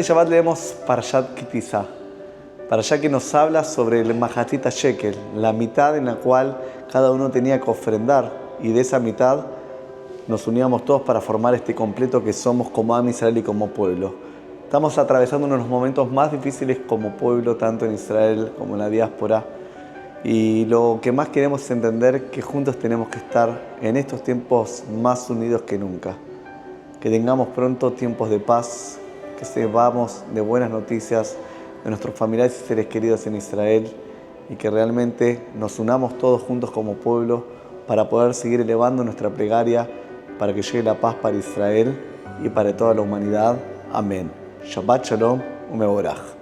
este Shabbat leemos Parashat Ki Tisa, Parashat que nos habla sobre el Mahatzit HaShekel, la mitad en la cual cada uno tenía que ofrendar, y de esa mitad nos uníamos todos para formar este completo que somos como Am Israel y como pueblo. Estamos atravesando uno de los momentos más difíciles como pueblo, tanto en Israel como en la diáspora. Y lo que más queremos es entender que juntos tenemos que estar en estos tiempos más unidos que nunca. Que tengamos pronto tiempos de paz, que sepamos de buenas noticias de nuestros familiares y seres queridos en Israel y que realmente nos unamos todos juntos como pueblo para poder seguir elevando nuestra plegaria para que llegue la paz para Israel y para toda la humanidad. Amén. Shabbat Shalom Umevorach.